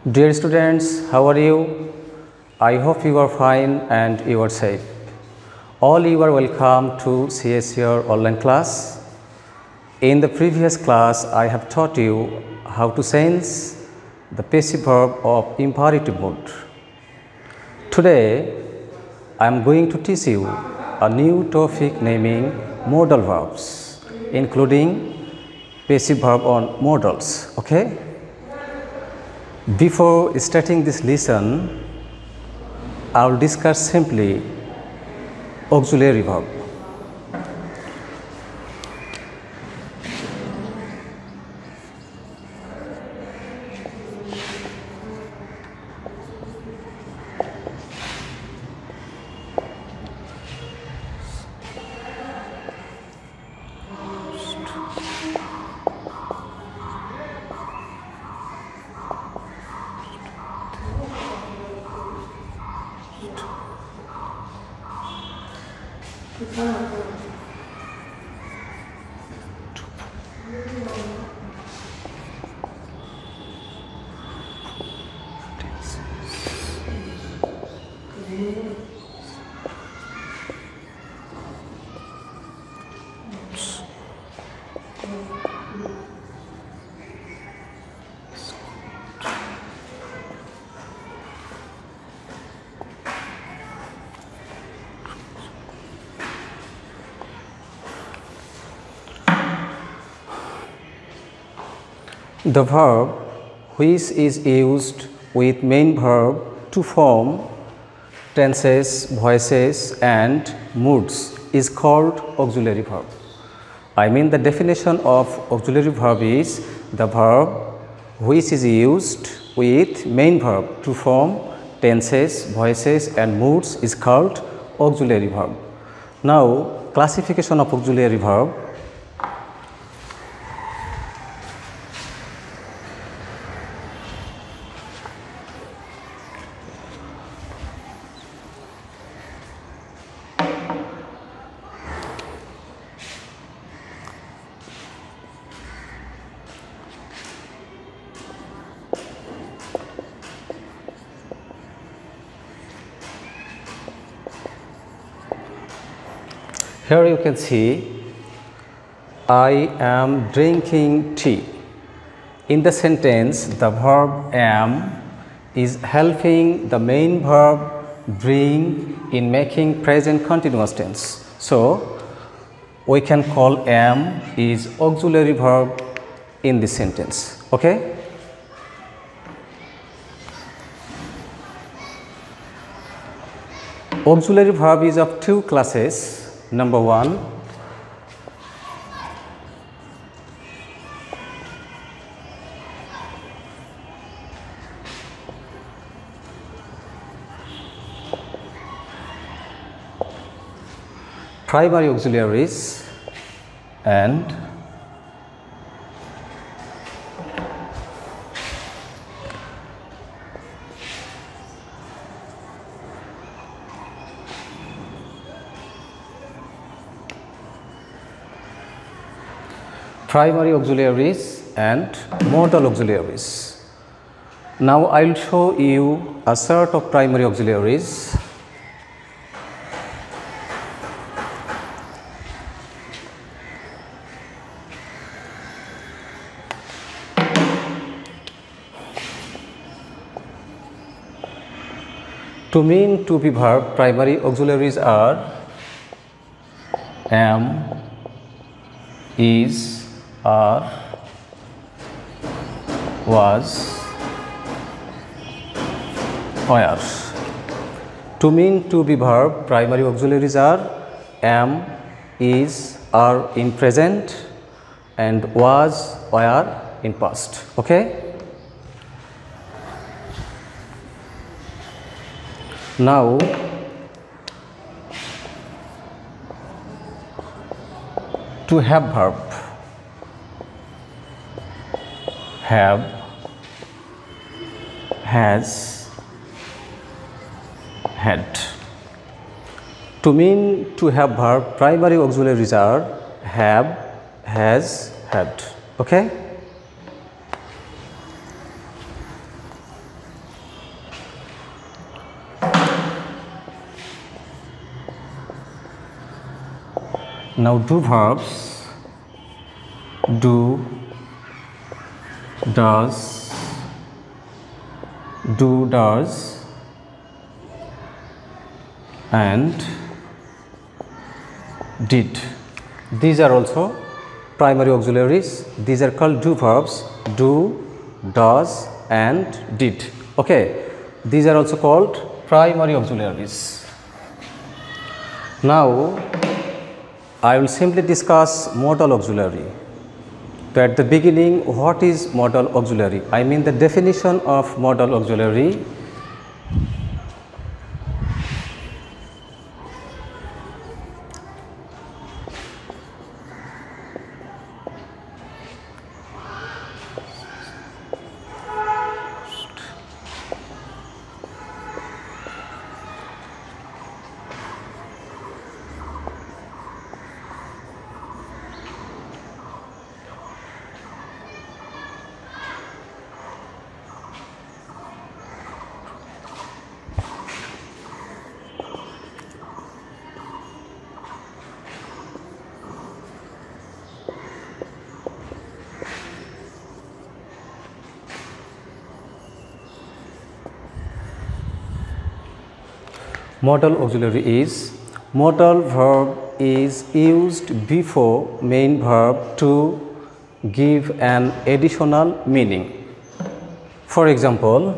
Dear students, how are you? I hope you are fine and you are safe. All you are welcome to CSR online class. In the previous class, I have taught you how to sense the passive verb of imperative mood. Today, I am going to teach you a new topic naming modal verbs, including passive verb on modals. Okay? Before starting this lesson, I will discuss simply auxiliary verb. The verb which is used with main verb to form tenses, voices and moods is called auxiliary verb. I mean, the definition of auxiliary verb is the verb which is used with main verb to form tenses, voices and moods is called auxiliary verb. Now, classification of auxiliary verb. Here you can see, I am drinking tea. In the sentence, the verb am is helping the main verb bring in making present continuous tense. So, we can call am is auxiliary verb in this sentence. Okay? Auxiliary verb is of two classes. Number one, primary auxiliaries and modal auxiliaries. Now, I will show you a set of primary auxiliaries. To mean to be verb, primary auxiliaries are am, is, are, was, were. To mean to be verb, primary auxiliaries are am, is, are in present and was, were in past. Okay? Now, to have verb, have, has, had. To mean to have verb, primary auxiliaries are have, has, had. Okay? Now do verbs: do, does, do, does, and did. These are also primary auxiliaries. These are called do verbs: do, does, and did. Okay, these are also called primary auxiliaries. Now I will simply discuss modal auxiliary. So at the beginning, what is modal auxiliary? I mean the definition of modal auxiliary. Modal auxiliary is: modal verb is used before main verb to give an additional meaning. For example,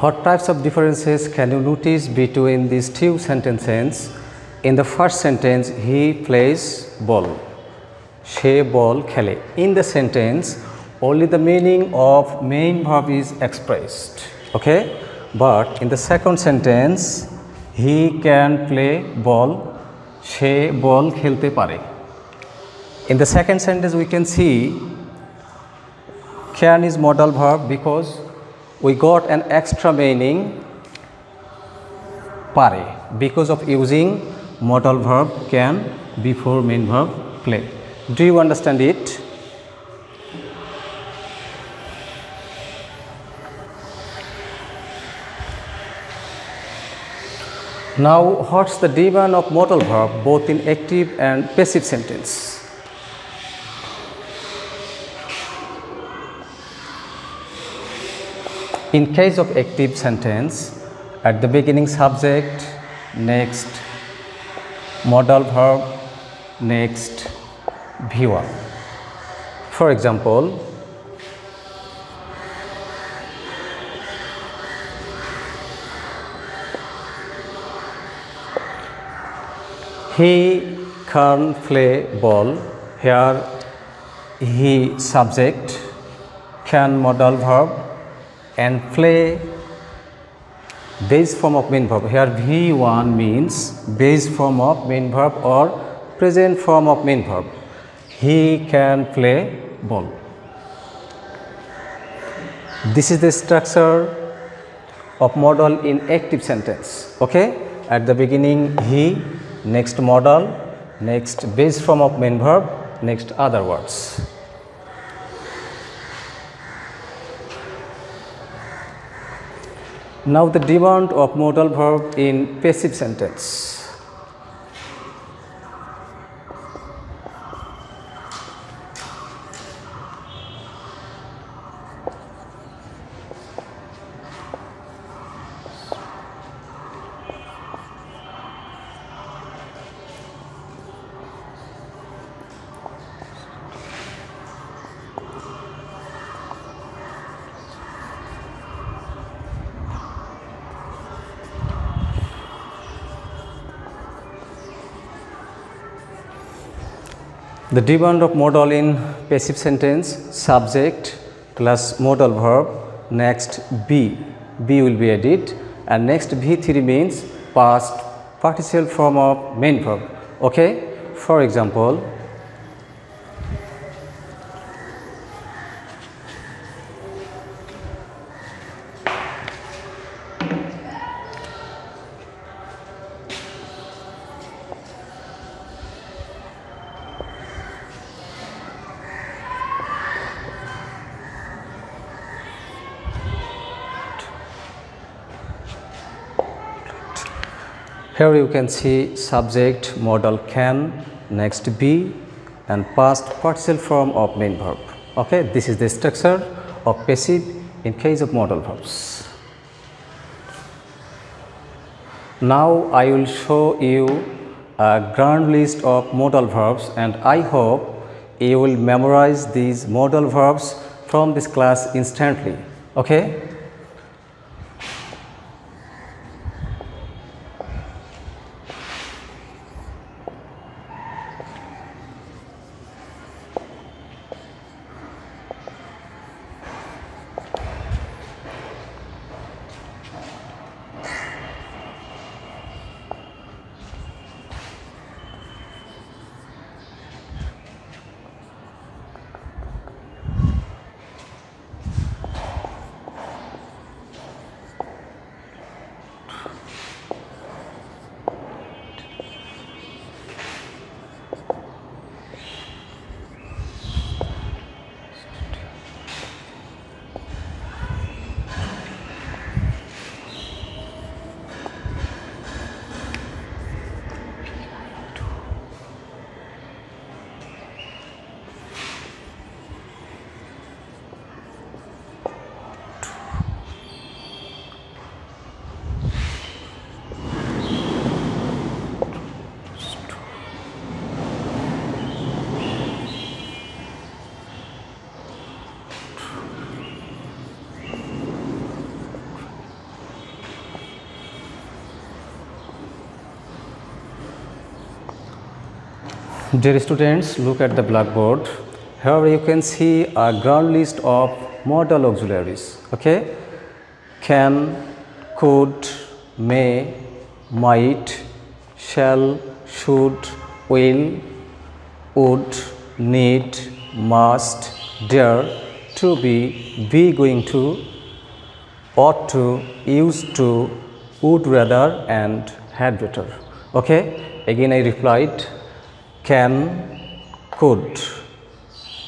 what types of differences can you notice between these two sentences? In the first sentence, he plays ball. She ball khele. In the sentence, only the meaning of main verb is expressed. Okay, but in the second sentence, he can play ball. She ball khelte pare. In the second sentence, we can see can is modal verb because we got an extra meaning pare because of using modal verb can before main verb play. Do you understand it? Now, what's the demand of modal verb both in active and passive sentence? In case of active sentence, at the beginning subject, next modal verb, next viewer. For example, he can play ball. Here he subject, can modal verb, and play base form of main verb. Here V1 means base form of main verb or present form of main verb. He can play ball. This is the structure of modal in active sentence. Okay, at the beginning he, next modal, next base form of main verb, next other words. Now the demand of modal verb in passive sentence. The demand of modal in passive sentence: subject plus modal verb, next be, be will be added, and next V3 means past participle form of main verb. Okay, for example, here you can see subject, modal can, next be, and past participle form of main verb. Okay, this is the structure of passive in case of modal verbs. Now I will show you a grand list of modal verbs, and I hope you will memorize these modal verbs from this class instantly. Okay. Dear students, look at the blackboard. Here you can see a grand list of modal auxiliaries. Okay, can, could, may, might, shall, should, will, would, need, must, dare, to be going to, ought to, used to, would rather, and had better. Okay, again I replied: can, could,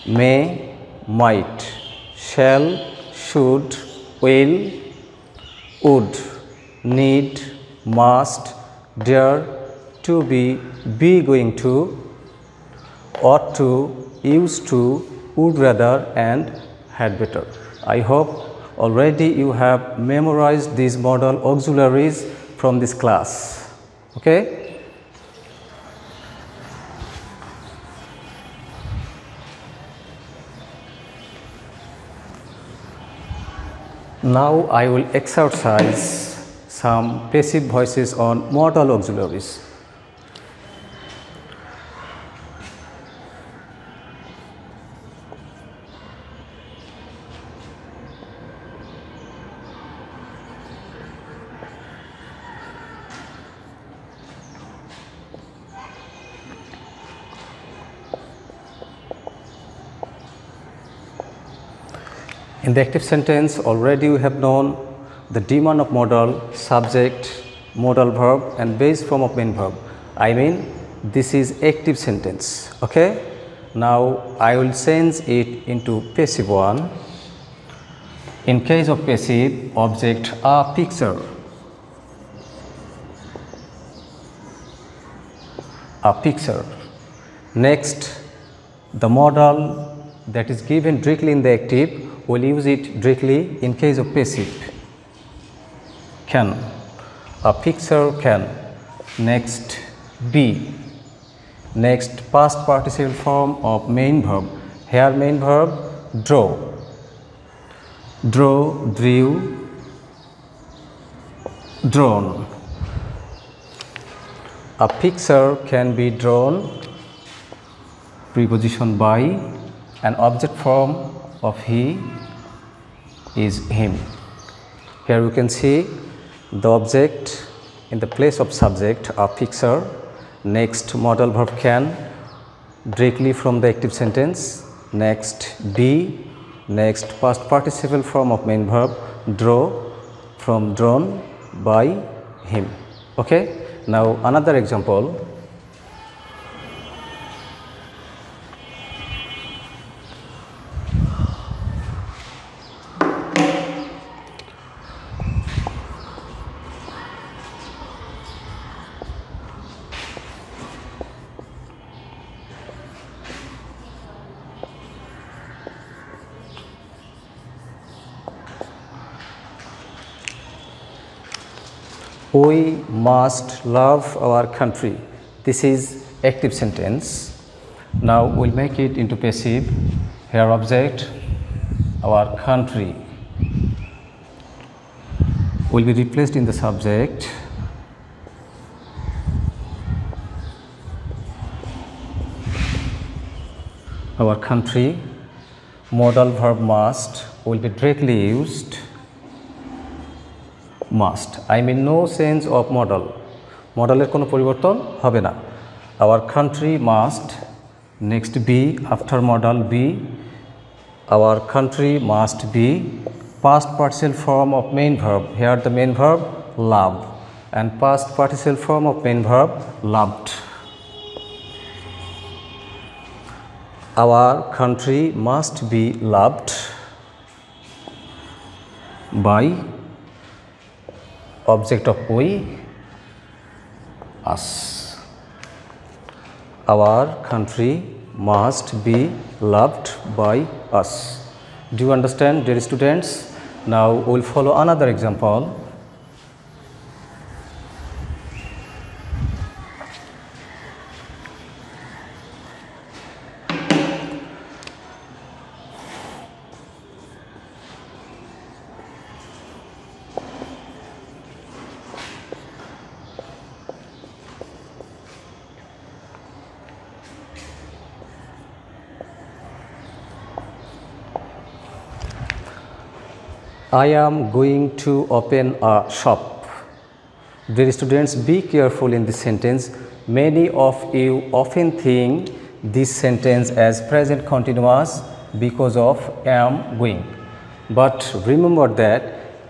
may, might, shall, should, will, would, need, must, dare, to be going to, ought to, used to, would rather, and had better. I hope already you have memorized these modal auxiliaries from this class. Okay. Now I will exercise some passive voices on modal auxiliaries. In the active sentence, already we have known the demand of modal, subject, modal verb, and base form of main verb. I mean, this is active sentence. Okay. Now I will change it into passive one. In case of passive, object a picture. A picture. Next, the modal that is given directly in the active, we'll use it directly in case of passive. Can, a picture can. Next, be. Next, past participle form of main verb. Here main verb, draw. Draw, drew, drawn. A picture can be drawn. preposition by, and object form of he is him. Here we can see the object in the place of subject, a fixer. Next, modal verb can directly from the active sentence. Next, be. Next, past participle form of main verb, draw, from drawn by him. Okay. Now another example. We must love our country. This is active sentence. Now we'll make it into passive. Here object, our country, will be replaced in the subject. Our country, modal verb must will be directly used. Must, I mean no change of model. মডেলের কোনো পরিবর্তন হবে না. Our country must, next be, after model be. Our country must be past participle form of main verb. Here the main verb love, and past participle form of main verb loved. Our country must be loved by object of we, us. Our country must be loved by us. Do you understand, dear students? Now we will follow another example. I am going to open a shop. Dear students, be careful in this sentence. Many of you often think this sentence as present continuous because of am going. But remember that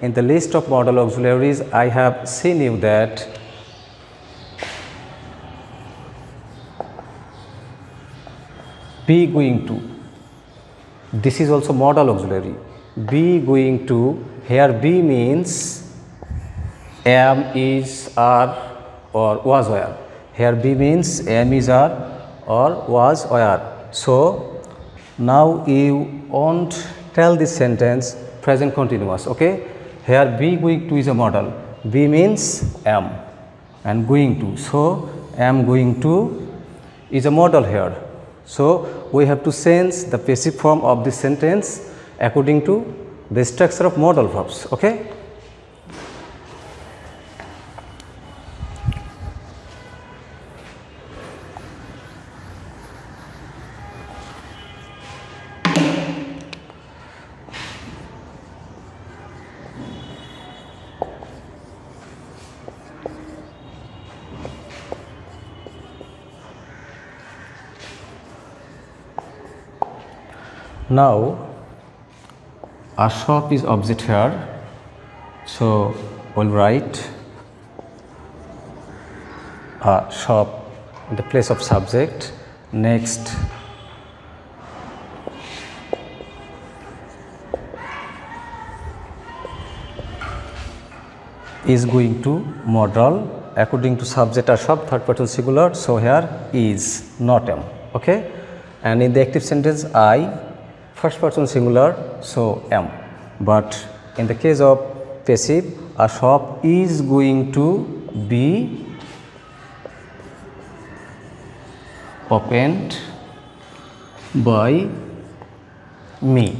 in the list of modal auxiliaries, I have seen you that be going to. This is also modal auxiliary. Be going to, here be means am, is, are or was, were. Here be means am, is, are or was, were. So now you won't tell this sentence present continuous. Okay, here be going to is a modal. Be means am and going to, so am going to is a modal here. So we have to change the passive form of this sentence according to the structure of modal verbs. Okay. Now a shop is object here, so we'll write a shop in the place of subject. Next, is going to modal according to subject or shop, third person singular, so here is, not am. Okay, and in the active sentence I, first person singular, so am. But in the case of passive, a shop is going to be opened by me.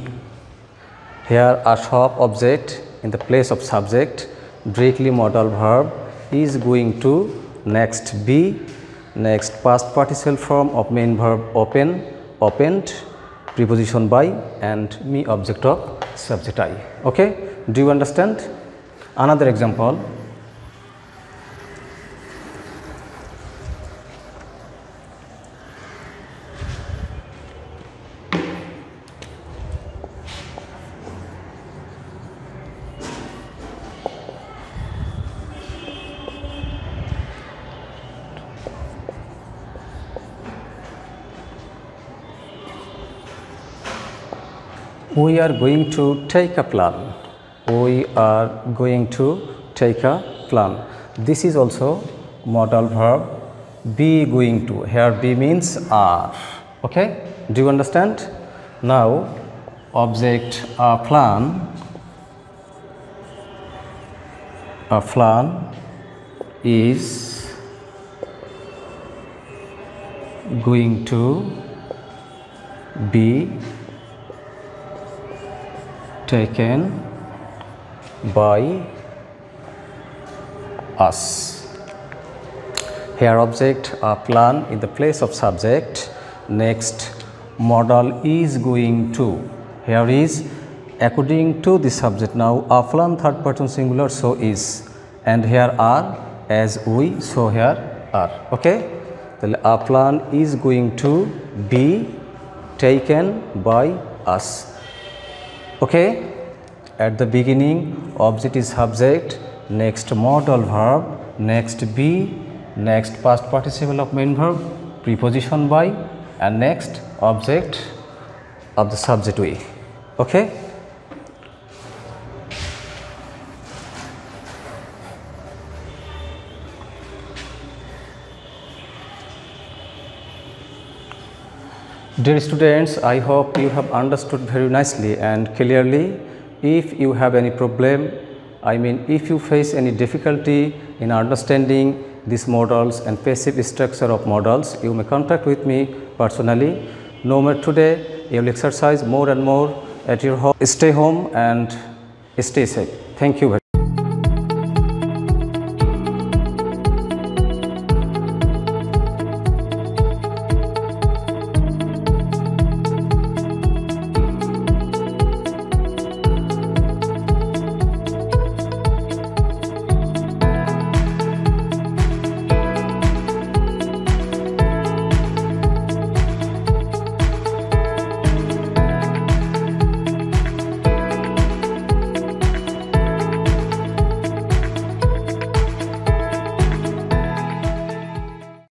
Here a shop object in the place of subject, directly modal verb is going to, next be, Next, past participle form of main verb open, opened, preposition by, and me object of subject I. Okay, do you understand? Another example. We are going to take a plan. We are going to take a plan. This is also modal verb be going to. Here be means are. Okay, do you understand? Now object a plan. A plan is going to be taken by us. Here object a plan in the place of subject. Next, modal is going to. Here is according to the subject. Now a plan third person singular, so is, and here are as we, so here are. Okay, a plan is going to be taken by us. Okay, at the beginning object is subject, next modal verb, next be, next past participle of main verb, preposition by, and next object of the subject we. Okay. Dear students, I hope you have understood very nicely and clearly. If you have any problem, if you face any difficulty in understanding these modals and passive structure of modals, you may contact with me personally. No matter today, you will exercise more and more at your home. Stay home and stay safe. Thank you very much.